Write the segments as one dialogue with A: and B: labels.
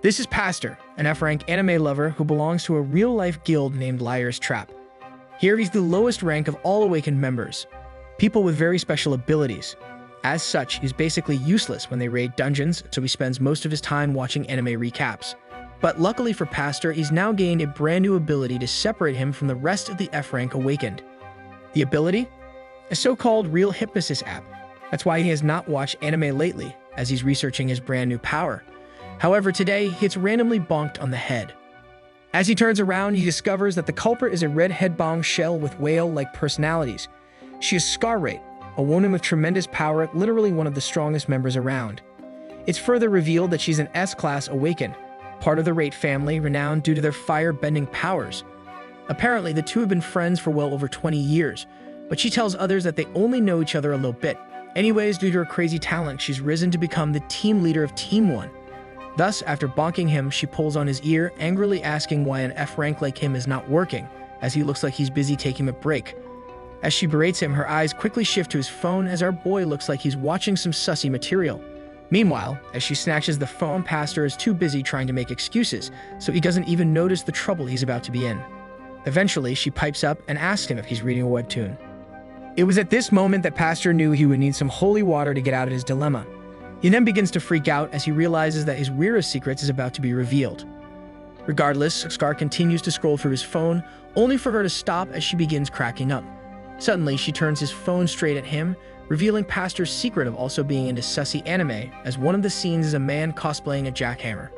A: This is Pastor, an F-rank anime lover who belongs to a real-life guild named Liar's Trap. Here he's the lowest rank of all awakened members, people with very special abilities. As such, he's basically useless when they raid dungeons, so he spends most of his time watching anime recaps. But luckily for Pastor, he's now gained a brand new ability to separate him from the rest of the F-rank awakened. The ability? A so-called real hypnosis app. That's why he has not watched anime lately, as he's researching his brand new power. However, today, he gets randomly bonked on the head. As he turns around, he discovers that the culprit is a red headbong shell with whale-like personalities. She is Scarrate, a woman with tremendous power, literally one of the strongest members around. It's further revealed that she's an S-class awakened, part of the Rate family, renowned due to their fire-bending powers. Apparently, the two have been friends for well over 20 years, but she tells others that they only know each other a little bit. Anyways, due to her crazy talent, she's risen to become the team leader of Team 1. Thus, after bonking him, she pulls on his ear, angrily asking why an F-rank like him is not working, as he looks like he's busy taking a break. As she berates him, her eyes quickly shift to his phone as our boy looks like he's watching some sussy material. Meanwhile, as she snatches the phone, Pastor is too busy trying to make excuses, so he doesn't even notice the trouble he's about to be in. Eventually, she pipes up and asks him if he's reading a webtoon. It was at this moment that Pastor knew he would need some holy water to get out of his dilemma. He then begins to freak out as he realizes that his weirdest secrets is about to be revealed. Regardless, Scar continues to scroll through his phone, only for her to stop as she begins cracking up. Suddenly, she turns his phone straight at him, revealing Pastor's secret of also being into sussy anime, as one of the scenes is a man cosplaying a jackhammer.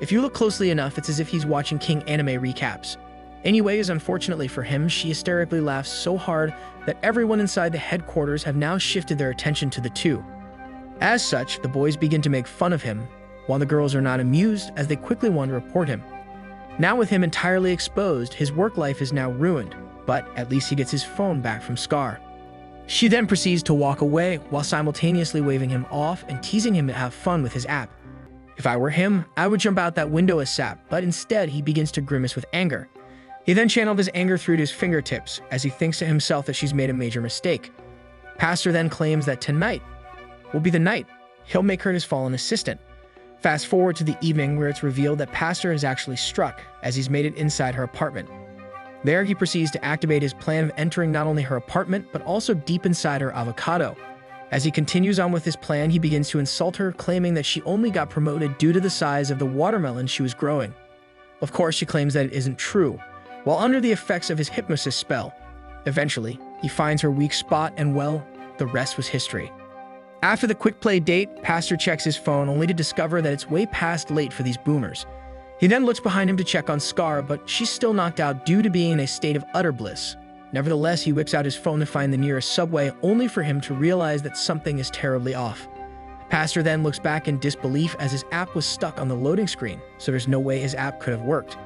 A: If you look closely enough, it's as if he's watching King anime recaps. Anyways, unfortunately for him, she hysterically laughs so hard that everyone inside the headquarters have now shifted their attention to the two. As such, the boys begin to make fun of him, while the girls are not amused as they quickly want to report him. Now with him entirely exposed, his work life is now ruined, but at least he gets his phone back from Scar. She then proceeds to walk away while simultaneously waving him off and teasing him to have fun with his app. If I were him, I would jump out that window ASAP, but instead he begins to grimace with anger. He then channeled his anger through to his fingertips as he thinks to himself that she's made a major mistake. Pastor then claims that tonight will be the night he'll make her his fallen assistant. Fast forward to the evening where it's revealed that Pastor is actually struck as he's made it inside her apartment. There, he proceeds to activate his plan of entering not only her apartment, but also deep inside her avocado. As he continues on with his plan, he begins to insult her, claiming that she only got promoted due to the size of the watermelon she was growing. Of course, she claims that it isn't true, while under the effects of his hypnosis spell. Eventually, he finds her weak spot and, well, the rest was history. After the quick play date, Pastor checks his phone only to discover that it's way past late for these boomers. He then looks behind him to check on Scar, but she's still knocked out due to being in a state of utter bliss. Nevertheless, he whips out his phone to find the nearest subway, only for him to realize that something is terribly off. Pastor then looks back in disbelief as his app was stuck on the loading screen, so there's no way his app could have worked.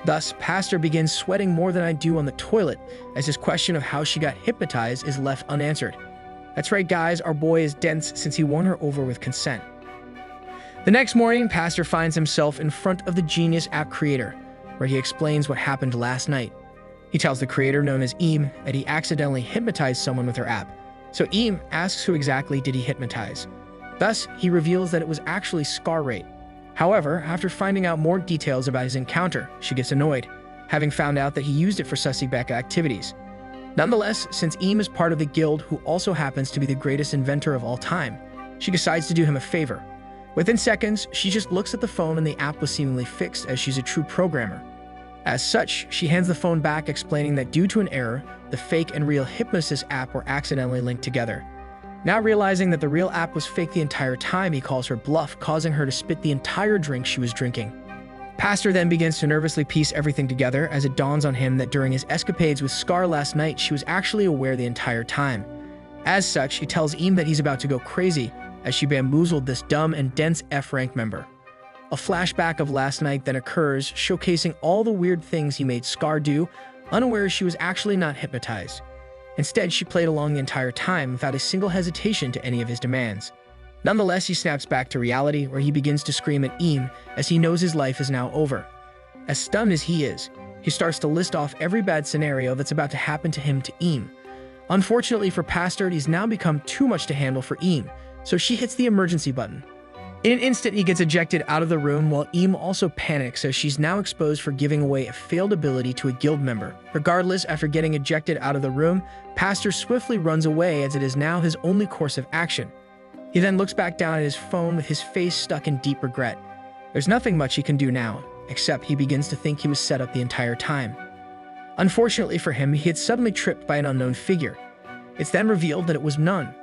A: Thus, Pastor begins sweating more than I do on the toilet, as his question of how she got hypnotized is left unanswered. That's right, guys, our boy is dense since he won her over with consent. The next morning, Pastor finds himself in front of the genius app creator, where he explains what happened last night. He tells the creator, known as Eam, that he accidentally hypnotized someone with her app. So Eam asks who exactly did he hypnotize. Thus, he reveals that it was actually Scarrate. However, after finding out more details about his encounter, she gets annoyed, having found out that he used it for sussy Becca activities. Nonetheless, since Eam is part of the guild who also happens to be the greatest inventor of all time, she decides to do him a favor. Within seconds, she just looks at the phone and the app was seemingly fixed as she's a true programmer. As such, she hands the phone back, explaining that due to an error, the fake and real hypnosis app were accidentally linked together. Now realizing that the real app was fake the entire time, he calls her bluff, causing her to spit the entire drink she was drinking. Pastor then begins to nervously piece everything together as it dawns on him that during his escapades with Scar last night, she was actually aware the entire time. As such, he tells Eam that he's about to go crazy as she bamboozled this dumb and dense F-rank member. A flashback of last night then occurs, showcasing all the weird things he made Scar do, unaware she was actually not hypnotized. Instead, she played along the entire time without a single hesitation to any of his demands. Nonetheless, he snaps back to reality, where he begins to scream at Eam as he knows his life is now over. As stunned as he is, he starts to list off every bad scenario that's about to happen to him to Eam. Unfortunately for Pastor, he's now become too much to handle for Eam, so she hits the emergency button. In an instant, he gets ejected out of the room while Eam also panics as she's now exposed for giving away a failed ability to a guild member. Regardless, after getting ejected out of the room, Pastor swiftly runs away as it is now his only course of action. He then looks back down at his phone with his face stuck in deep regret. There's nothing much he can do now, except he begins to think he was set up the entire time. Unfortunately for him, he had suddenly tripped by an unknown figure. It's then revealed that it was none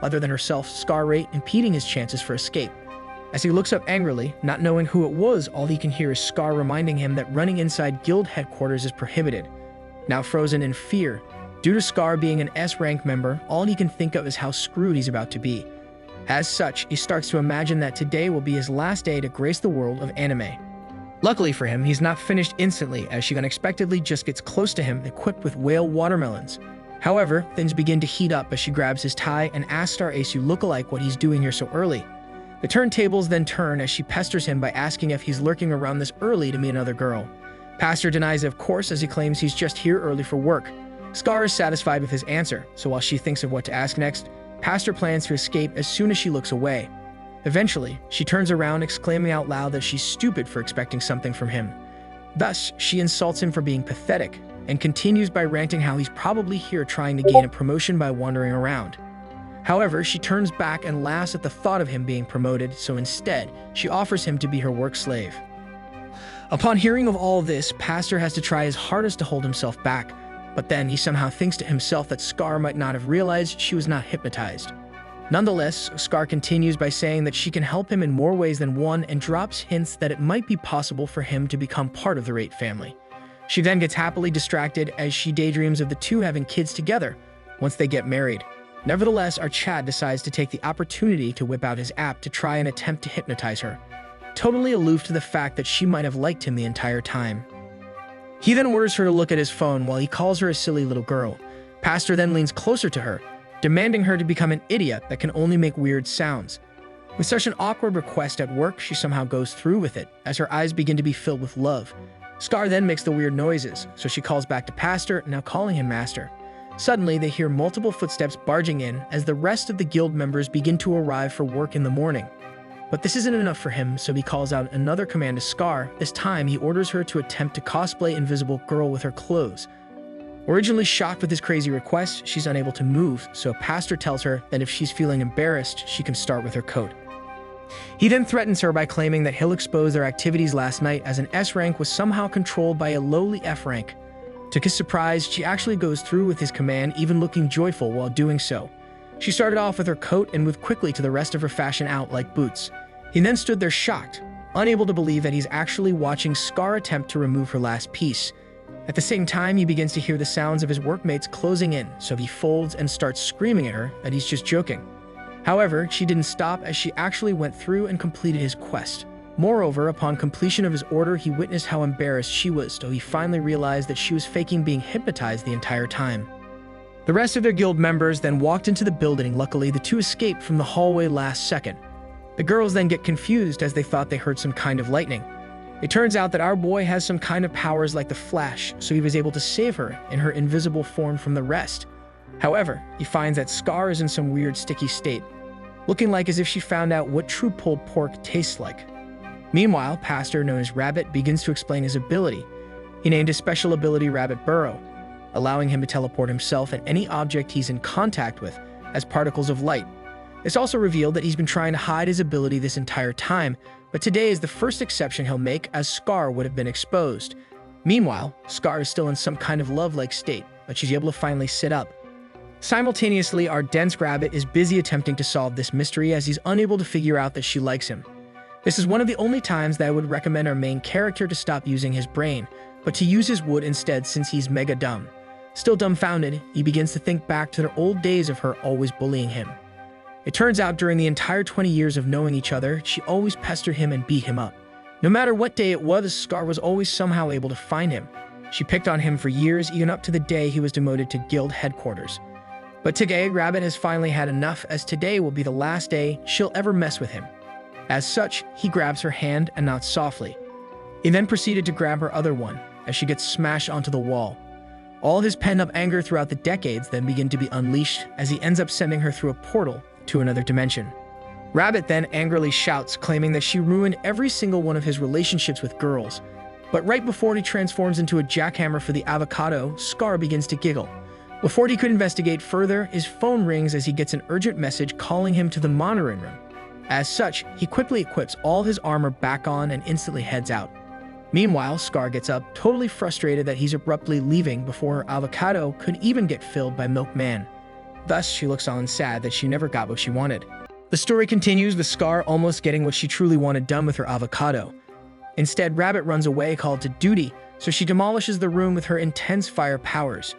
A: other than herself, Scar, impeding his chances for escape. As he looks up angrily, not knowing who it was, all he can hear is Scar reminding him that running inside guild headquarters is prohibited. Now frozen in fear, due to Scar being an S-rank member, all he can think of is how screwed he's about to be. As such, he starts to imagine that today will be his last day to grace the world of anime. Luckily for him, he's not finished instantly, as she unexpectedly just gets close to him, equipped with whale watermelons. However, things begin to heat up as she grabs his tie and asks Star Ace lookalike what he's doing here so early. The turntables then turn as she pesters him by asking if he's lurking around this early to meet another girl. Pastor denies it, of course, as he claims he's just here early for work. Scar is satisfied with his answer, so while she thinks of what to ask next, Pastor plans to escape as soon as she looks away. Eventually, she turns around, exclaiming out loud that she's stupid for expecting something from him. Thus, she insults him for being pathetic, and continues by ranting how he's probably here trying to gain a promotion by wandering around. However, she turns back and laughs at the thought of him being promoted, so instead, she offers him to be her work slave. Upon hearing of all this, Pastor has to try his hardest to hold himself back, but then he somehow thinks to himself that Scar might not have realized she was not hypnotized. Nonetheless, Scar continues by saying that she can help him in more ways than one and drops hints that it might be possible for him to become part of the Rate family. She then gets happily distracted as she daydreams of the two having kids together once they get married. Nevertheless, our Chad decides to take the opportunity to whip out his app to try and attempt to hypnotize her, totally aloof to the fact that she might have liked him the entire time. He then orders her to look at his phone while he calls her a silly little girl. Pastor then leans closer to her, demanding her to become an idiot that can only make weird sounds. With such an awkward request at work, she somehow goes through with it, as her eyes begin to be filled with love. Scar then makes the weird noises, so she calls back to Pastor, now calling him Master. Suddenly, they hear multiple footsteps barging in as the rest of the guild members begin to arrive for work in the morning. But this isn't enough for him, so he calls out another command to Scar. This time, he orders her to attempt to cosplay Invisible Girl with her clothes. Originally shocked with his crazy request, she's unable to move, so Pastor tells her that if she's feeling embarrassed, she can start with her coat. He then threatens her by claiming that he'll expose their activities last night as an S rank was somehow controlled by a lowly F rank. To his surprise, she actually goes through with his command, even looking joyful while doing so. She started off with her coat and moved quickly to the rest of her fashion out like boots. He then stood there shocked, unable to believe that he's actually watching Scar attempt to remove her last piece. At the same time, he begins to hear the sounds of his workmates closing in, so he folds and starts screaming at her that he's just joking. However, she didn't stop as she actually went through and completed his quest. Moreover, upon completion of his order, he witnessed how embarrassed she was, so he finally realized that she was faking being hypnotized the entire time. The rest of their guild members then walked into the building. Luckily, the two escaped from the hallway last second. The girls then get confused as they thought they heard some kind of lightning. It turns out that our boy has some kind of powers like the Flash, so he was able to save her in her invisible form from the rest. However, he finds that Scar is in some weird sticky state, looking like as if she found out what true pulled pork tastes like. Meanwhile, Pastor, known as Rabbit, begins to explain his ability. He named his special ability Rabbit Burrow, allowing him to teleport himself and any object he's in contact with as particles of light. It's also revealed that he's been trying to hide his ability this entire time, but today is the first exception he'll make, as Scar would have been exposed. Meanwhile, Scar is still in some kind of love-like state, but she's able to finally sit up. Simultaneously, our dense Rabbit is busy attempting to solve this mystery as he's unable to figure out that she likes him. This is one of the only times that I would recommend our main character to stop using his brain, but to use his wood instead since he's mega dumb. Still dumbfounded, he begins to think back to their old days of her always bullying him. It turns out during the entire 20 years of knowing each other, she always pestered him and beat him up. No matter what day it was, Scar was always somehow able to find him. She picked on him for years, even up to the day he was demoted to guild headquarters. But today, Rabbit has finally had enough, as today will be the last day she'll ever mess with him. As such, he grabs her hand and nods softly. He then proceeded to grab her other one, as she gets smashed onto the wall. All his pent-up anger throughout the decades then begin to be unleashed, as he ends up sending her through a portal to another dimension. Rabbit then angrily shouts, claiming that she ruined every single one of his relationships with girls. But right before he transforms into a jackhammer for the avocado, Scar begins to giggle. Before he could investigate further, his phone rings as he gets an urgent message calling him to the monitoring room. As such, he quickly equips all his armor back on and instantly heads out. Meanwhile, Scar gets up, totally frustrated that he's abruptly leaving before her avocado could even get filled by Milkman. Thus, she looks on sad that she never got what she wanted. The story continues with Scar almost getting what she truly wanted done with her avocado. Instead, Rabbit runs away called to duty, so she demolishes the room with her intense fire powers.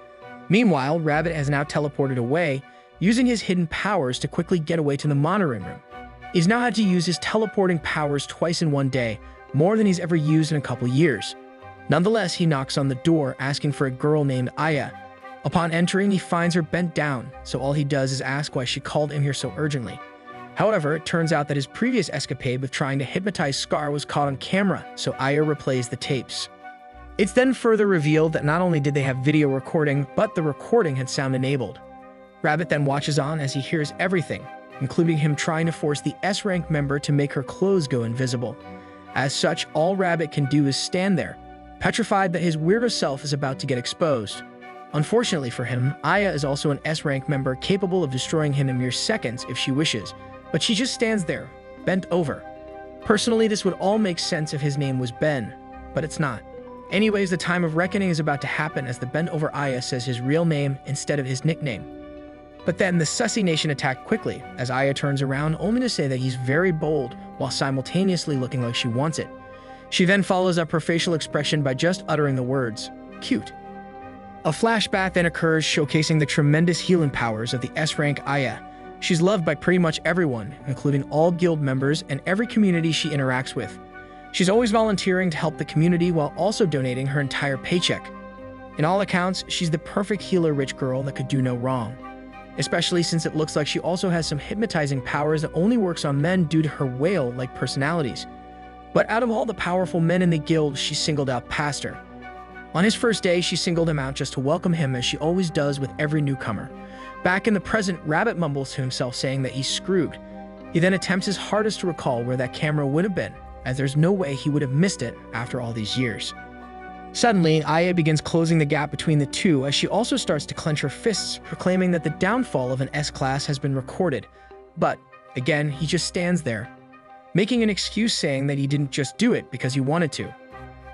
A: Meanwhile, Rabbit has now teleported away, using his hidden powers to quickly get away to the monitoring room. He's now had to use his teleporting powers twice in one day, more than he's ever used in a couple years. Nonetheless, he knocks on the door, asking for a girl named Aya. Upon entering, he finds her bent down, so all he does is ask why she called him here so urgently. However, it turns out that his previous escapade with trying to hypnotize Scar was caught on camera, so Aya replays the tapes. It's then further revealed that not only did they have video recording, but the recording had sound enabled. Rabbit then watches on as he hears everything, including him trying to force the S-rank member to make her clothes go invisible. As such, all Rabbit can do is stand there, petrified that his weirder self is about to get exposed. Unfortunately for him, Aya is also an S-rank member capable of destroying him in mere seconds if she wishes, but she just stands there, bent over. Personally, this would all make sense if his name was Ben, but it's not. Anyways, the time of reckoning is about to happen as the bent-over Aya says his real name instead of his nickname. But then the Sussy Nation attack quickly, as Aya turns around only to say that he's very bold while simultaneously looking like she wants it. She then follows up her facial expression by just uttering the words, "Cute." A flashback then occurs showcasing the tremendous healing powers of the S-rank Aya. She's loved by pretty much everyone, including all guild members and every community she interacts with. She's always volunteering to help the community while also donating her entire paycheck. In all accounts, she's the perfect healer-rich girl that could do no wrong. Especially since it looks like she also has some hypnotizing powers that only works on men due to her whale-like personalities. But out of all the powerful men in the guild, she singled out Pastor. On his first day, she singled him out just to welcome him as she always does with every newcomer. Back in the present, Rabbit mumbles to himself saying that he's screwed. He then attempts his hardest to recall where that camera would have been, as there's no way he would have missed it after all these years. Suddenly, Aya begins closing the gap between the two as she also starts to clench her fists, proclaiming that the downfall of an S-class has been recorded. But, again, he just stands there, making an excuse saying that he didn't just do it because he wanted to.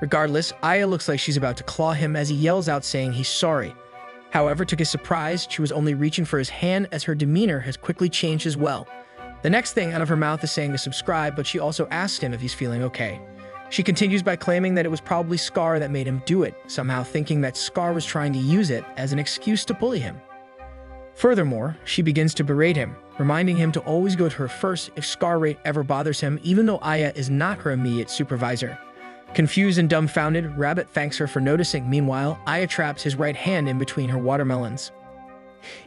A: Regardless, Aya looks like she's about to claw him as he yells out saying he's sorry. However, to his surprise, she was only reaching for his hand as her demeanor has quickly changed as well. The next thing out of her mouth is saying to subscribe, but she also asks him if he's feeling okay. She continues by claiming that it was probably Scar that made him do it, somehow thinking that Scar was trying to use it as an excuse to bully him. Furthermore, she begins to berate him, reminding him to always go to her first if Scar rate ever bothers him, even though Aya is not her immediate supervisor. Confused and dumbfounded, Rabbit thanks her for noticing. Meanwhile, Aya traps his right hand in between her watermelons.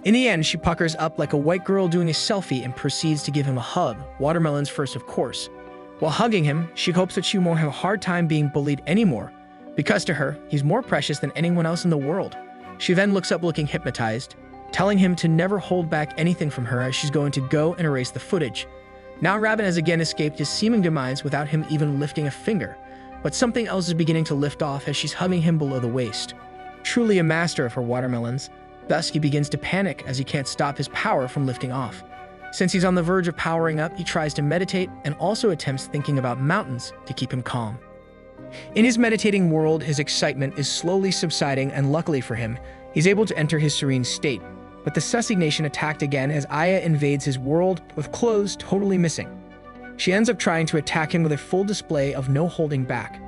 A: In the end, she puckers up like a white girl doing a selfie and proceeds to give him a hug, watermelons first of course. While hugging him, she hopes that she won't have a hard time being bullied anymore, because to her, he's more precious than anyone else in the world. She then looks up looking hypnotized, telling him to never hold back anything from her as she's going to go and erase the footage. Now Rabbit has again escaped his seeming demise without him even lifting a finger, but something else is beginning to lift off as she's hugging him below the waist. Truly a master of her watermelons. Thus, he begins to panic as he can't stop his power from lifting off. Since he's on the verge of powering up, he tries to meditate and also attempts thinking about mountains to keep him calm. In his meditating world, his excitement is slowly subsiding, and luckily for him, he's able to enter his serene state. But the Sussy Nation attacked again as Aya invades his world, with clothes totally missing. She ends up trying to attack him with a full display of no holding back.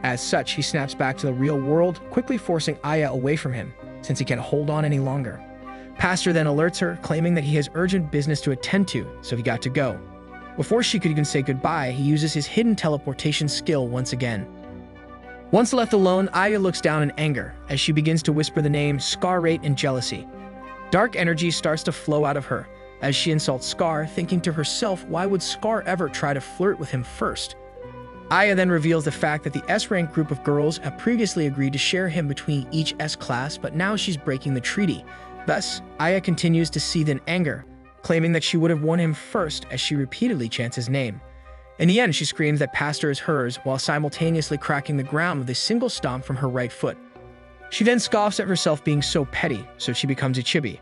A: As such, he snaps back to the real world, quickly forcing Aya away from him, since he can't hold on any longer. Pastor then alerts her, claiming that he has urgent business to attend to, so he got to go. Before she could even say goodbye, he uses his hidden teleportation skill once again. Once left alone, Aya looks down in anger, as she begins to whisper the name Scar rate in jealousy. Dark energy starts to flow out of her, as she insults Scar, thinking to herself, why would Scar ever try to flirt with him first? Aya then reveals the fact that the S-rank group of girls have previously agreed to share him between each S-class, but now she's breaking the treaty. Thus, Aya continues to seethe in anger, claiming that she would have won him first as she repeatedly chants his name. In the end, she screams that Pastor is hers while simultaneously cracking the ground with a single stomp from her right foot. She then scoffs at herself being so petty, so she becomes a chibi.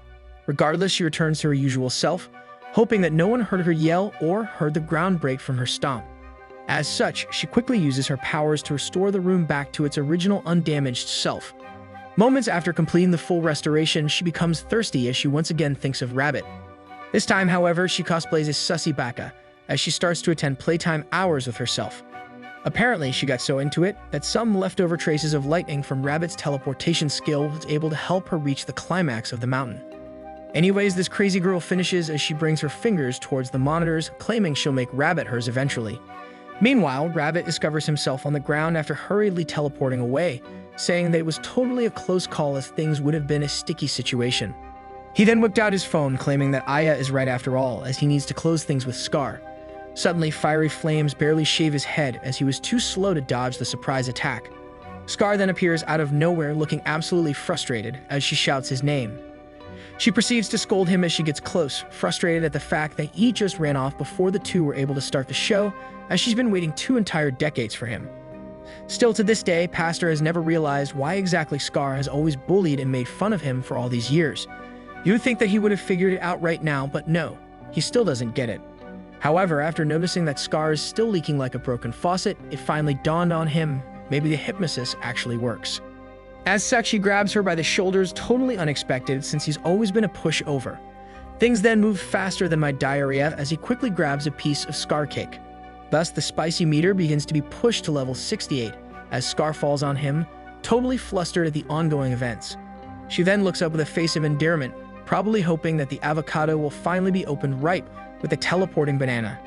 A: Regardless, she returns to her usual self, hoping that no one heard her yell or heard the ground break from her stomp. As such, she quickly uses her powers to restore the room back to its original undamaged self. Moments after completing the full restoration, she becomes thirsty as she once again thinks of Rabbit. This time, however, she cosplays as Sussy Baka as she starts to attend playtime hours with herself. Apparently, she got so into it that some leftover traces of lightning from Rabbit's teleportation skill was able to help her reach the climax of the mountain. Anyways, this crazy girl finishes as she brings her fingers towards the monitors, claiming she'll make Rabbit hers eventually. Meanwhile, Rabbit discovers himself on the ground after hurriedly teleporting away, saying that it was totally a close call as things would have been a sticky situation. He then whipped out his phone, claiming that Aya is right after all, as he needs to close things with Scar. Suddenly, fiery flames barely shave his head as he was too slow to dodge the surprise attack. Scar then appears out of nowhere looking absolutely frustrated as she shouts his name. She proceeds to scold him as she gets close, frustrated at the fact that he just ran off before the two were able to start the show, as she's been waiting 2 entire decades for him. Still to this day, Pastor has never realized why exactly Scar has always bullied and made fun of him for all these years. You would think that he would have figured it out right now, but no, he still doesn't get it. However, after noticing that Scar is still leaking like a broken faucet, it finally dawned on him, maybe the hypnosis actually works. As such, he grabs her by the shoulders, totally unexpected since he's always been a pushover. Things then move faster than my diarrhea as he quickly grabs a piece of Scar cake. Thus, the spicy meter begins to be pushed to level 68 as Scar falls on him, totally flustered at the ongoing events. She then looks up with a face of endearment, probably hoping that the avocado will finally be opened ripe with a teleporting banana.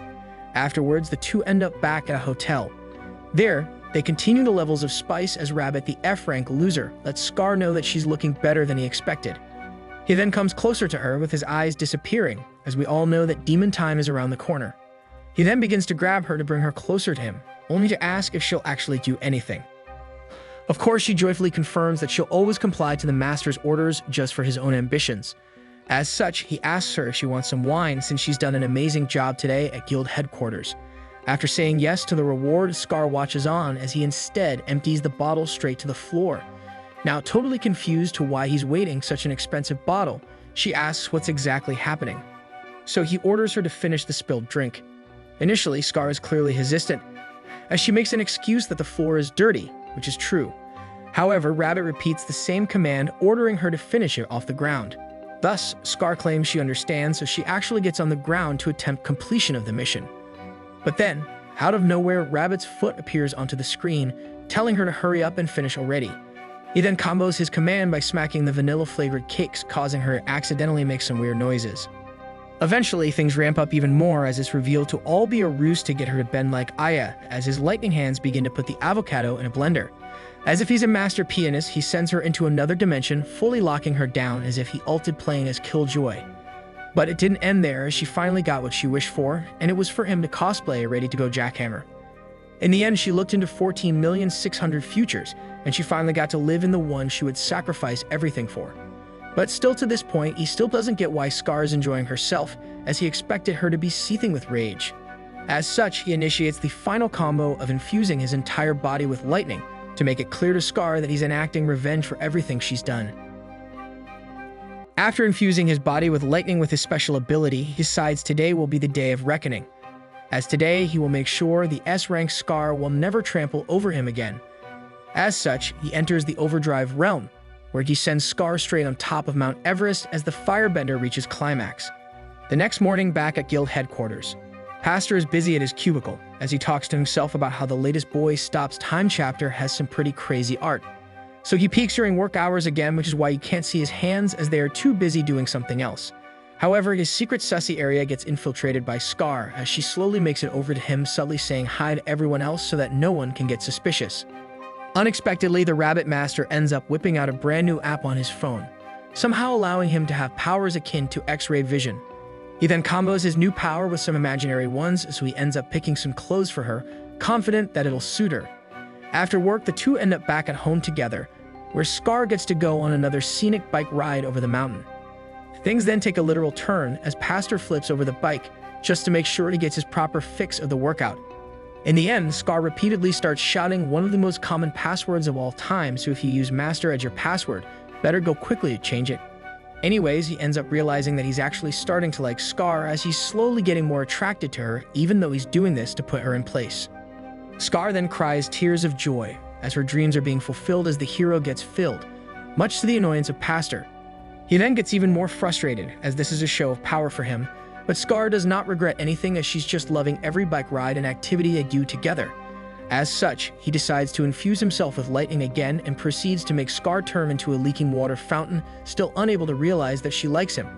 A: Afterwards, the two end up back at a hotel. There, they continue the levels of spice as Rabbit, the F-rank loser, lets Scar know that she's looking better than he expected. He then comes closer to her with his eyes disappearing, as we all know that demon time is around the corner. He then begins to grab her to bring her closer to him, only to ask if she'll actually do anything. Of course, she joyfully confirms that she'll always comply to the master's orders just for his own ambitions. As such, he asks her if she wants some wine since she's done an amazing job today at guild headquarters. After saying yes to the reward, Scar watches on as he instead empties the bottle straight to the floor. Now, totally confused to why he's waiting such an expensive bottle, she asks what's exactly happening. So he orders her to finish the spilled drink. Initially, Scar is clearly hesitant, as she makes an excuse that the floor is dirty, which is true. However, Rabbit repeats the same command, ordering her to finish it off the ground. Thus, Scar claims she understands, so she actually gets on the ground to attempt completion of the mission. But then, out of nowhere, Rabbit's foot appears onto the screen, telling her to hurry up and finish already. He then combos his command by smacking the vanilla-flavored cakes, causing her to accidentally make some weird noises. Eventually, things ramp up even more as it's revealed to all be a ruse to get her to bend like Aya, as his lightning hands begin to put the avocado in a blender. As if he's a master pianist, he sends her into another dimension, fully locking her down as if he ulted playing as Killjoy. But it didn't end there, as she finally got what she wished for, and it was for him to cosplay a ready-to-go jackhammer. In the end, she looked into 14,600,000 futures, and she finally got to live in the one she would sacrifice everything for. But still to this point, he still doesn't get why Scar is enjoying herself, as he expected her to be seething with rage. As such, he initiates the final combo of infusing his entire body with lightning, to make it clear to Scar that he's enacting revenge for everything she's done. After infusing his body with lightning with his special ability, he decides today will be the day of reckoning. As today, he will make sure the S-rank Scar will never trample over him again. As such, he enters the Overdrive realm, where he sends Scar straight on top of Mount Everest as the firebender reaches climax. The next morning, back at guild headquarters, Pastor is busy at his cubicle as he talks to himself about how the latest Boy Stops Time chapter has some pretty crazy art. So he peeks during work hours again, which is why you can't see his hands as they are too busy doing something else. However, his secret sussy area gets infiltrated by Scar as she slowly makes it over to him, subtly saying hi to everyone else so that no one can get suspicious. Unexpectedly, the Rabbit Master ends up whipping out a brand new app on his phone, somehow allowing him to have powers akin to X-ray vision. He then combos his new power with some imaginary ones, so he ends up picking some clothes for her, confident that it'll suit her. After work, the two end up back at home together, where Scar gets to go on another scenic bike ride over the mountain. Things then take a literal turn as Pastor flips over the bike just to make sure he gets his proper fix of the workout. In the end, Scar repeatedly starts shouting one of the most common passwords of all time, so if you use Master as your password, better go quickly to change it. Anyways, he ends up realizing that he's actually starting to like Scar as he's slowly getting more attracted to her, even though he's doing this to put her in place. Scar then cries tears of joy as her dreams are being fulfilled as the hero gets filled, much to the annoyance of Pastor. He then gets even more frustrated as this is a show of power for him, but Scar does not regret anything as she's just loving every bike ride and activity they do together. As such, he decides to infuse himself with lightning again and proceeds to make Scar turn into a leaking water fountain, still unable to realize that she likes him.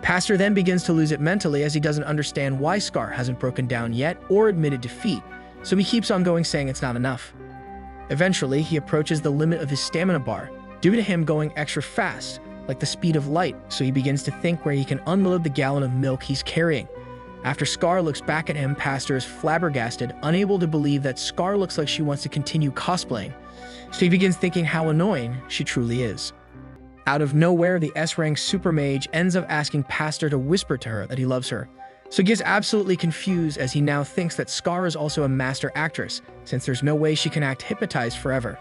A: Pastor then begins to lose it mentally as he doesn't understand why Scar hasn't broken down yet or admitted defeat, so he keeps on going saying it's not enough. Eventually, he approaches the limit of his stamina bar, due to him going extra fast, like the speed of light, so he begins to think where he can unload the gallon of milk he's carrying. After Scar looks back at him, Pastor is flabbergasted, unable to believe that Scar looks like she wants to continue cosplaying, so he begins thinking how annoying she truly is. Out of nowhere, the S-rank super mage ends up asking Pastor to whisper to her that he loves her, so he gets absolutely confused as he now thinks that Scar is also a master actress, since there's no way she can act hypnotized forever.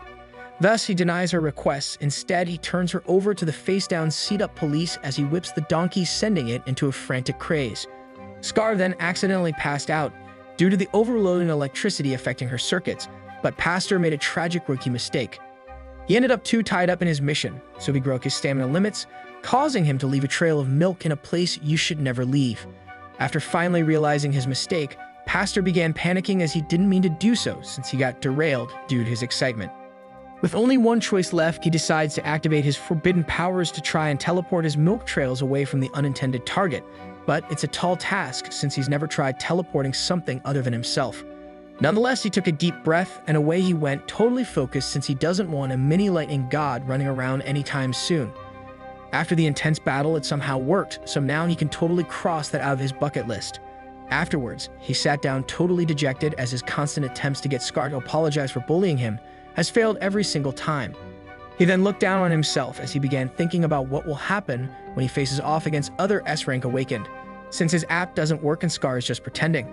A: Thus, he denies her requests. Instead, he turns her over to the face-down seat-up police as he whips the donkey, sending it into a frantic craze. Scar then accidentally passed out due to the overloading electricity affecting her circuits, but Pastor made a tragic rookie mistake. He ended up too tied up in his mission, so he broke his stamina limits, causing him to leave a trail of milk in a place you should never leave. After finally realizing his mistake, Pastor began panicking as he didn't mean to do so since he got derailed due to his excitement. With only one choice left, he decides to activate his forbidden powers to try and teleport his milk trails away from the unintended target, but it's a tall task since he's never tried teleporting something other than himself. Nonetheless, he took a deep breath and away he went, totally focused since he doesn't want a mini lightning god running around anytime soon. After the intense battle, it somehow worked, so now he can totally cross that out of his bucket list. Afterwards, he sat down totally dejected as his constant attempts to get Scar to apologize for bullying him has failed every single time. He then looked down on himself as he began thinking about what will happen when he faces off against other S-rank awakened, since his app doesn't work and Scar is just pretending.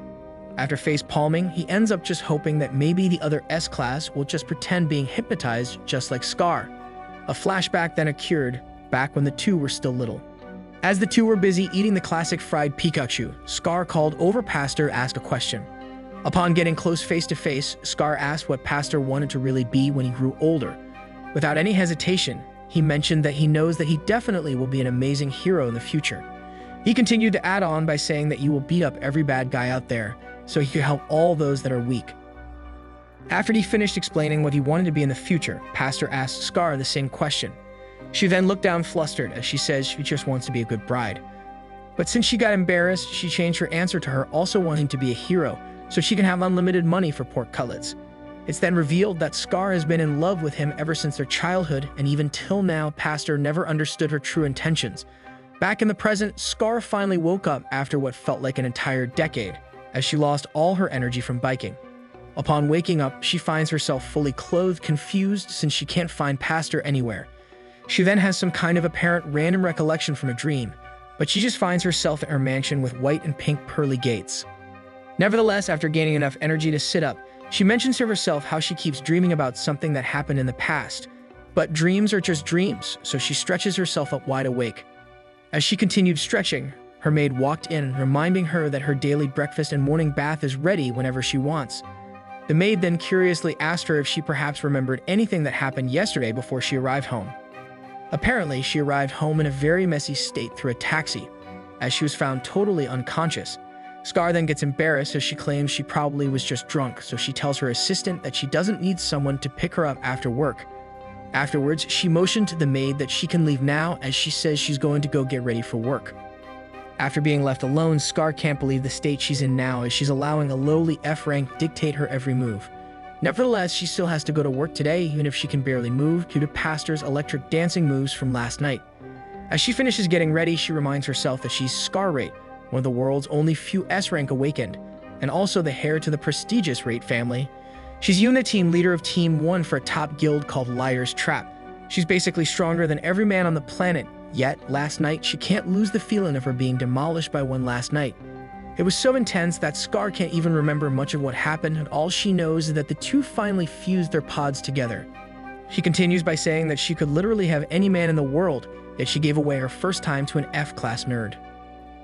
A: After face-palming, he ends up just hoping that maybe the other S-class will just pretend being hypnotized just like Scar. A flashback then occurred back when the two were still little. As the two were busy eating the classic fried Pikachu, Scar called over Pastor to ask a question. Upon getting close face-to-face, Scar asked what Pastor wanted to really be when he grew older. Without any hesitation, he mentioned that he knows that he definitely will be an amazing hero in the future. He continued to add on by saying that you will beat up every bad guy out there, so he could help all those that are weak. After he finished explaining what he wanted to be in the future, Pastor asked Scar the same question. She then looked down flustered as she says she just wants to be a good bride. But since she got embarrassed, she changed her answer to her also wanting to be a hero, so she can have unlimited money for pork cutlets. It's then revealed that Scar has been in love with him ever since their childhood, and even till now, Pastor never understood her true intentions. Back in the present, Scar finally woke up after what felt like an entire decade, as she lost all her energy from biking. Upon waking up, she finds herself fully clothed, confused since she can't find Pastor anywhere. She then has some kind of apparent random recollection from a dream, but she just finds herself at her mansion with white and pink pearly gates. Nevertheless, after gaining enough energy to sit up, she mentions to herself how she keeps dreaming about something that happened in the past. But dreams are just dreams, so she stretches herself up wide awake. As she continued stretching, her maid walked in, reminding her that her daily breakfast and morning bath is ready whenever she wants. The maid then curiously asked her if she perhaps remembered anything that happened yesterday before she arrived home. Apparently, she arrived home in a very messy state through a taxi, as she was found totally unconscious. Scar then gets embarrassed as she claims she probably was just drunk, so she tells her assistant that she doesn't need someone to pick her up after work. Afterwards, she motioned to the maid that she can leave now as she says she's going to go get ready for work. After being left alone, Scar can't believe the state she's in now as she's allowing a lowly F-rank dictate her every move. Nevertheless, she still has to go to work today even if she can barely move due to Pastor's electric dancing moves from last night. As she finishes getting ready, she reminds herself that she's Scar-Rate, one of the world's only few S-rank awakened, and also the heir to the prestigious Rate family. She's even the team leader of Team 1 for a top guild called Liar's Trap. She's basically stronger than every man on the planet, Yet, last night, she can't lose the feeling of her being demolished by one last night. It was so intense that Scar can't even remember much of what happened, and all she knows is that the two finally fused their pods together. She continues by saying that she could literally have any man in the world, yet she gave away her first time to an F-class nerd.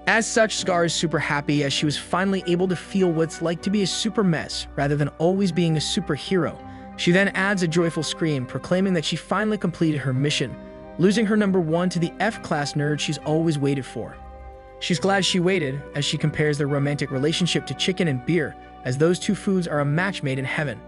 A: As such, Scar is super happy as she was finally able to feel what it's like to be a super mess rather than always being a superhero. She then adds a joyful scream, proclaiming that she finally completed her mission, losing her number 1 to the F-class nerd she's always waited for. She's glad she waited, as she compares their romantic relationship to chicken and beer, as those two foods are a match made in heaven.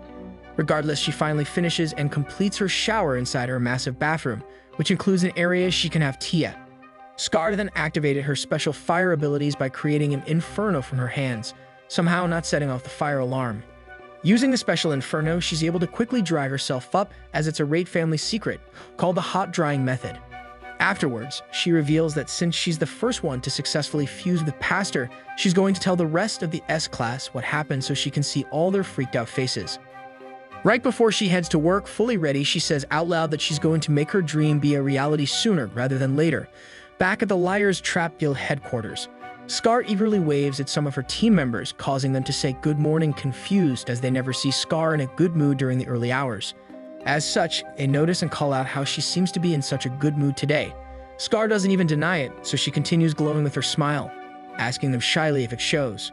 A: Regardless, she finally finishes and completes her shower inside her massive bathroom, which includes an area she can have tea at. Scar then activated her special fire abilities by creating an inferno from her hands, somehow not setting off the fire alarm. Using the special inferno, she's able to quickly dry herself up, as it's a Raid family secret called the hot drying method. Afterwards, she reveals that since she's the first one to successfully fuse with Pastor, she's going to tell the rest of the S-class what happened so she can see all their freaked out faces. Right before she heads to work, fully ready, she says out loud that she's going to make her dream be a reality sooner rather than later. Back at the Liars Trap Guild headquarters, Scar eagerly waves at some of her team members, causing them to say good morning confused as they never see Scar in a good mood during the early hours. As such, they notice and call out how she seems to be in such a good mood today. Scar doesn't even deny it, so she continues glowing with her smile, asking them shyly if it shows.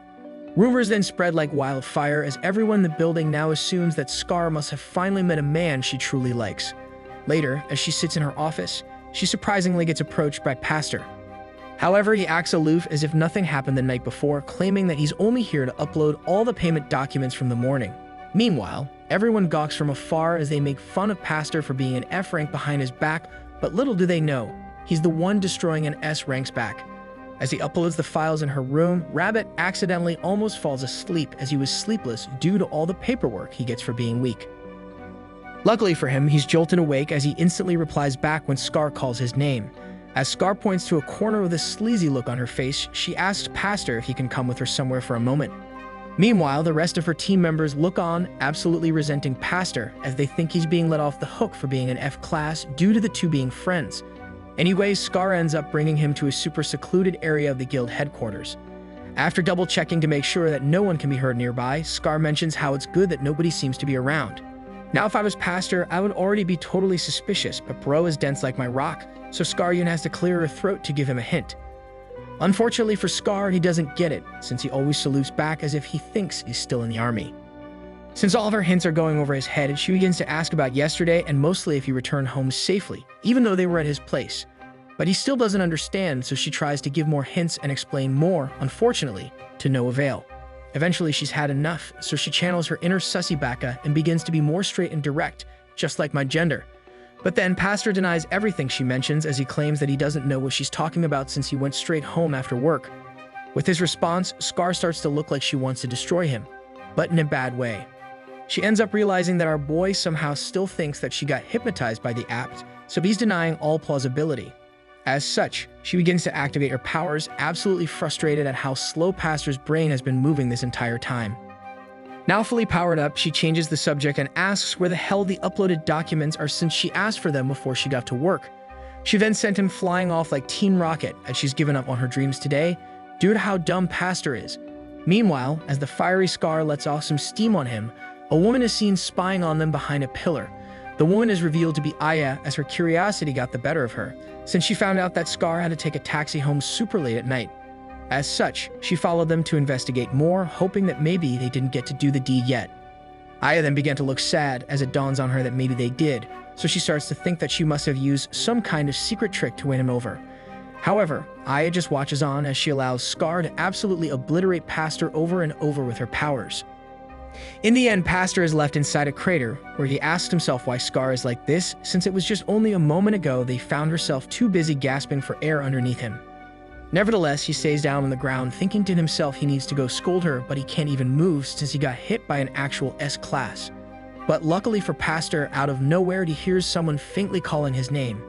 A: Rumors then spread like wildfire as everyone in the building now assumes that Scar must have finally met a man she truly likes. Later, as she sits in her office, she surprisingly gets approached by Pastor. However, he acts aloof as if nothing happened the night before, claiming that he's only here to upload all the payment documents from the morning. Meanwhile, everyone gawks from afar as they make fun of Pastor for being an F rank behind his back, but little do they know, he's the one destroying an S rank's back. As he uploads the files in her room, Rabbit accidentally almost falls asleep as he was sleepless due to all the paperwork he gets for being weak. Luckily for him, he's jolted awake as he instantly replies back when Scar calls his name. As Scar points to a corner with a sleazy look on her face, she asks Pastor if he can come with her somewhere for a moment. Meanwhile, the rest of her team members look on, absolutely resenting Pastor, as they think he's being let off the hook for being an F-class due to the two being friends. Anyway, Scar ends up bringing him to a super secluded area of the guild headquarters. After double-checking to make sure that no one can be heard nearby, Scar mentions how it's good that nobody seems to be around. Now, if I was Pastor, I would already be totally suspicious, but bro is dense like my rock, so Scar Yun has to clear her throat to give him a hint. Unfortunately for Scar, he doesn't get it, since he always salutes back as if he thinks he's still in the army. Since all of her hints are going over his head, she begins to ask about yesterday and mostly if he returned home safely, even though they were at his place. But he still doesn't understand, so she tries to give more hints and explain more, unfortunately, to no avail. Eventually, she's had enough, so she channels her inner sussy baka and begins to be more straight and direct, just like my gender. But then Pastor denies everything she mentions as he claims that he doesn't know what she's talking about since he went straight home after work. With his response, Scar starts to look like she wants to destroy him, but in a bad way. She ends up realizing that our boy somehow still thinks that she got hypnotized by the app, so he's denying all plausibility. As such, she begins to activate her powers, absolutely frustrated at how slow Pastor's brain has been moving this entire time. Now fully powered up, she changes the subject and asks where the hell the uploaded documents are since she asked for them before she got to work. She then sent him flying off like Team Rocket as she's given up on her dreams today due to how dumb Pastor is. Meanwhile, as the fiery Scar lets off some steam on him, a woman is seen spying on them behind a pillar. The woman is revealed to be Aya as her curiosity got the better of her, since she found out that Scar had to take a taxi home super late at night. As such, she followed them to investigate more, hoping that maybe they didn't get to do the deed yet. Aya then began to look sad as it dawns on her that maybe they did, so she starts to think that she must have used some kind of secret trick to win him over. However, Aya just watches on as she allows Scar to absolutely obliterate Pastor over and over with her powers. In the end, Pastor is left inside a crater, where he asks himself why Scar is like this, since it was just only a moment ago they found herself too busy gasping for air underneath him. Nevertheless, he stays down on the ground, thinking to himself he needs to go scold her, but he can't even move since he got hit by an actual S-class. But luckily for Pastor, out of nowhere he hears someone faintly calling his name.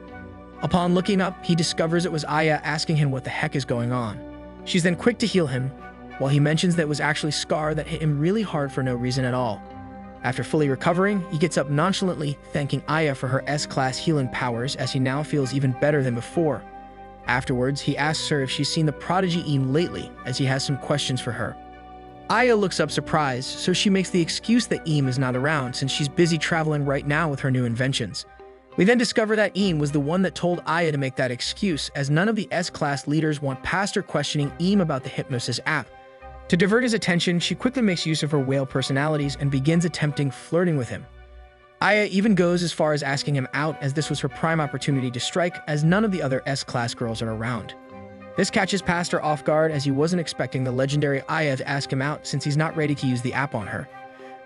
A: Upon looking up, he discovers it was Aya asking him what the heck is going on. She's then quick to heal him, while he mentions that it was actually Scar that hit him really hard for no reason at all. After fully recovering, he gets up nonchalantly, thanking Aya for her S-class healing powers as he now feels even better than before. Afterwards, he asks her if she's seen the prodigy Eam lately, as he has some questions for her. Aya looks up surprised, so she makes the excuse that Eam is not around since she's busy traveling right now with her new inventions. We then discover that Eam was the one that told Aya to make that excuse, as none of the S-class leaders want Pastor questioning Eam about the hypnosis app. To divert his attention, she quickly makes use of her whale personalities and begins attempting flirting with him. Aya even goes as far as asking him out, as this was her prime opportunity to strike, as none of the other S-class girls are around. This catches Pastor off guard, as he wasn't expecting the legendary Aya to ask him out since he's not ready to use the app on her.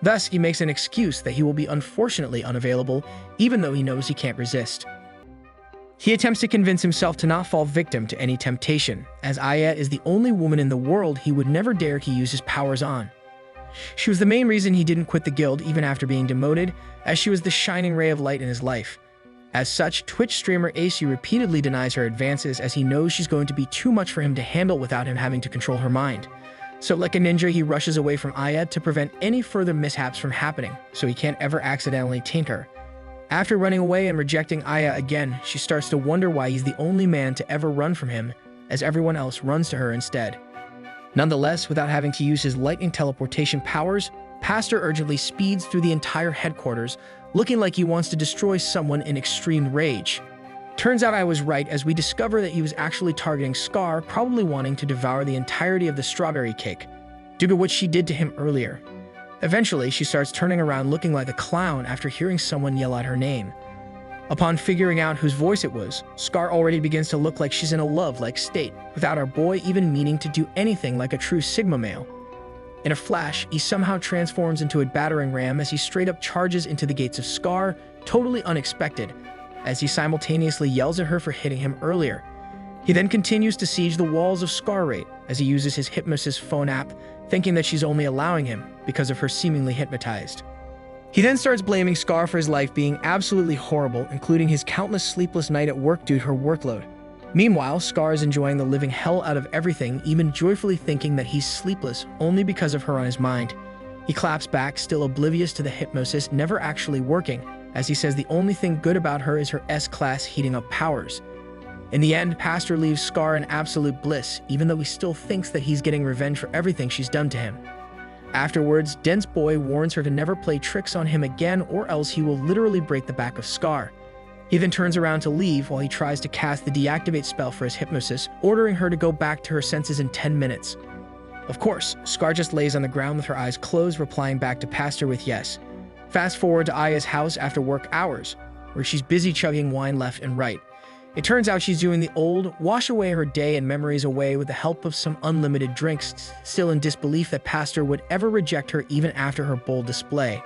A: Thus, he makes an excuse that he will be unfortunately unavailable, even though he knows he can't resist. He attempts to convince himself to not fall victim to any temptation, as Aya is the only woman in the world he would never dare to use his powers on. She was the main reason he didn't quit the guild even after being demoted, as she was the shining ray of light in his life. As such, Twitch streamer AC repeatedly denies her advances, as he knows she's going to be too much for him to handle without him having to control her mind. So like a ninja, he rushes away from Aya to prevent any further mishaps from happening, so he can't ever accidentally taint her. After running away and rejecting Aya again, she starts to wonder why he's the only man to ever run from him, as everyone else runs to her instead. Nonetheless, without having to use his lightning teleportation powers, Pastor urgently speeds through the entire headquarters, looking like he wants to destroy someone in extreme rage. Turns out I was right, as we discover that he was actually targeting Scar, probably wanting to devour the entirety of the strawberry cake, due to what she did to him earlier. Eventually, she starts turning around looking like a clown after hearing someone yell out her name. Upon figuring out whose voice it was, Scar already begins to look like she's in a love-like state, without our boy even meaning to do anything like a true Sigma male. In a flash, he somehow transforms into a battering ram as he straight up charges into the gates of Scar, totally unexpected, as he simultaneously yells at her for hitting him earlier. He then continues to siege the walls of Scar Rate as he uses his Hypnosis phone app, thinking that she's only allowing him because of her seemingly hypnotized. He then starts blaming Scar for his life being absolutely horrible, including his countless sleepless nights at work due to her workload. Meanwhile, Scar is enjoying the living hell out of everything, even joyfully thinking that he's sleepless only because of her on his mind. He claps back, still oblivious to the hypnosis never actually working, as he says the only thing good about her is her S-class heating up powers. In the end, Pastor leaves Scar in absolute bliss, even though he still thinks that he's getting revenge for everything she's done to him. Afterwards, Dense Boy warns her to never play tricks on him again, or else he will literally break the back of Scar. He then turns around to leave while he tries to cast the deactivate spell for his hypnosis, ordering her to go back to her senses in 10 minutes. Of course, Scar just lays on the ground with her eyes closed, replying back to Pastor with yes. Fast forward to Aya's house after work hours, where she's busy chugging wine left and right. It turns out she's doing the old, wash away her day and memories away with the help of some unlimited drinks, still in disbelief that Pastor would ever reject her even after her bold display.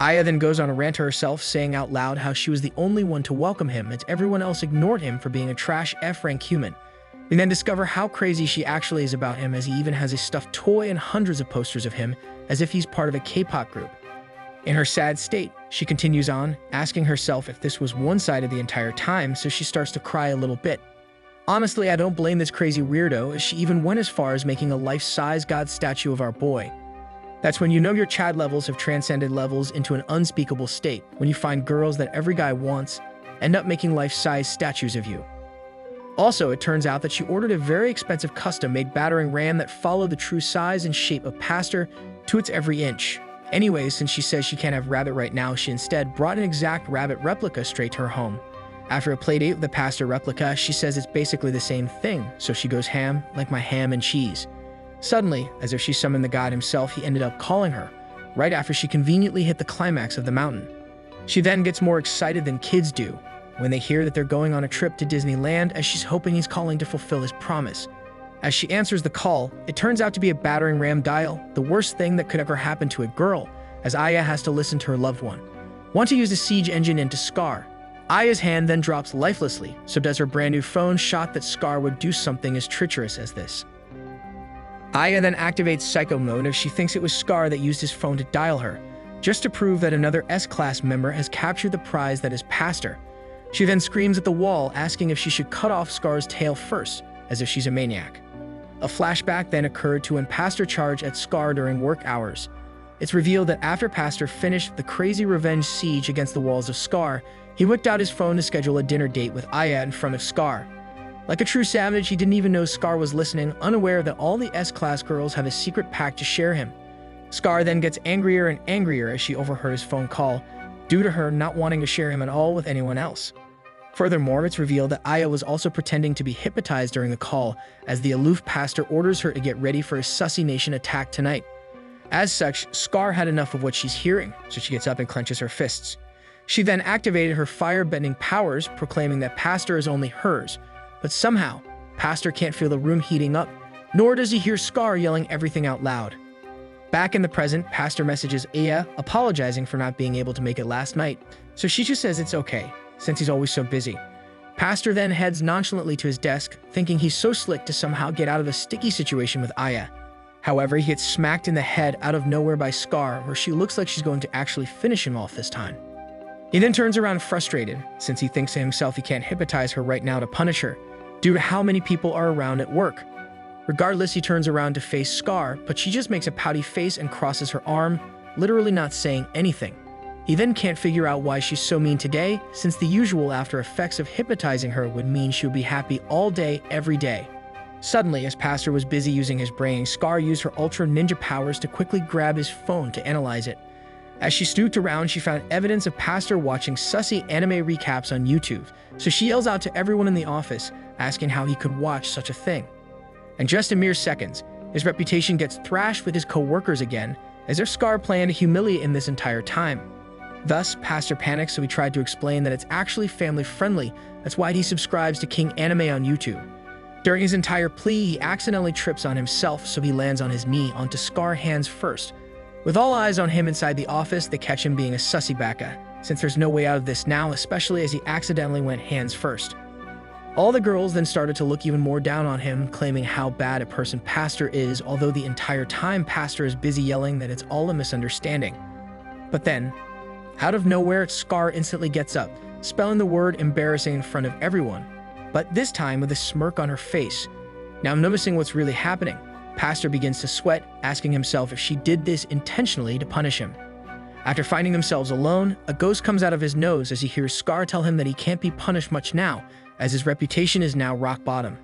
A: Aya then goes on a rant to herself, saying out loud how she was the only one to welcome him, as everyone else ignored him for being a trash F-rank human. We then discover how crazy she actually is about him, as he even has a stuffed toy and hundreds of posters of him, as if he's part of a K-pop group. In her sad state, she continues on, asking herself if this was one-sided the entire time, so she starts to cry a little bit. Honestly, I don't blame this crazy weirdo, as she even went as far as making a life-size god statue of our boy. That's when you know your Chad levels have transcended levels into an unspeakable state, when you find girls that every guy wants end up making life-size statues of you. Also, it turns out that she ordered a very expensive custom-made battering ram that followed the true size and shape of Pastor to its every inch. Anyways, since she says she can't have rabbit right now, she instead brought an exact rabbit replica straight to her home. After a playdate with the Pastor replica, she says it's basically the same thing, so she goes ham like my ham and cheese. Suddenly, as if she summoned the god himself, he ended up calling her, right after she conveniently hit the climax of the mountain. She then gets more excited than kids do when they hear that they're going on a trip to Disneyland, as she's hoping he's calling to fulfill his promise. As she answers the call, it turns out to be a battering ram dial, the worst thing that could ever happen to a girl, as Aya has to listen to her loved one want to use the siege engine into Scar. Aya's hand then drops lifelessly, so does her brand new phone, shot that Scar would do something as treacherous as this. Aya then activates Psycho Mode, as she thinks it was Scar that used his phone to dial her, just to prove that another S-class member has captured the prize that is Pastor. She then screams at the wall, asking if she should cut off Scar's tail first, as if she's a maniac. A flashback then occurred to when Pastor charged at Scar during work hours. It's revealed that after Pastor finished the crazy revenge siege against the walls of Scar, he whipped out his phone to schedule a dinner date with Aya in front of Scar. Like a true savage, he didn't even know Scar was listening, unaware that all the S-class girls have a secret pact to share him. Scar then gets angrier and angrier as she overheard his phone call, due to her not wanting to share him at all with anyone else. Furthermore, it's revealed that Aya was also pretending to be hypnotized during the call, as the aloof pastor orders her to get ready for a Sussy Nation attack tonight. As such, Scar had enough of what she's hearing, so she gets up and clenches her fists. She then activated her fire-bending powers, proclaiming that Pastor is only hers. But somehow, Pastor can't feel the room heating up, nor does he hear Scar yelling everything out loud. Back in the present, Pastor messages Aya, apologizing for not being able to make it last night, so she just says it's okay, since he's always so busy. Pastor then heads nonchalantly to his desk, thinking he's so slick to somehow get out of a sticky situation with Aya. However, he gets smacked in the head out of nowhere by Scar, where she looks like she's going to actually finish him off this time. He then turns around frustrated, since he thinks to himself he can't hypnotize her right now to punish her, due to how many people are around at work. Regardless, he turns around to face Scar, but she just makes a pouty face and crosses her arm, literally not saying anything. He then can't figure out why she's so mean today, since the usual after effects of hypnotizing her would mean she would be happy all day, every day. Suddenly, as Pastor was busy using his brain, Scar used her ultra ninja powers to quickly grab his phone to analyze it. As she snooped around, she found evidence of Pastor watching sussy anime recaps on YouTube, so she yells out to everyone in the office, asking how he could watch such a thing. In just a mere seconds, his reputation gets thrashed with his co-workers again, as their Scar planned to humiliate him this entire time. Thus, Pastor panics, so he tried to explain that it's actually family-friendly, that's why he subscribes to King Anime on YouTube. During his entire plea, he accidentally trips on himself, so he lands on his knee onto Scar hands first. With all eyes on him inside the office, they catch him being a sussy baka, since there's no way out of this now, especially as he accidentally went hands first. All the girls then started to look even more down on him, claiming how bad a person Pastor is, although the entire time Pastor is busy yelling that it's all a misunderstanding. But then, out of nowhere, Scar instantly gets up, spelling the word embarrassing in front of everyone, but this time with a smirk on her face. Now noticing what's really happening, Pastor begins to sweat, asking himself if she did this intentionally to punish him. After finding themselves alone, a ghost comes out of his nose as he hears Scar tell him that he can't be punished much now, as his reputation is now rock bottom.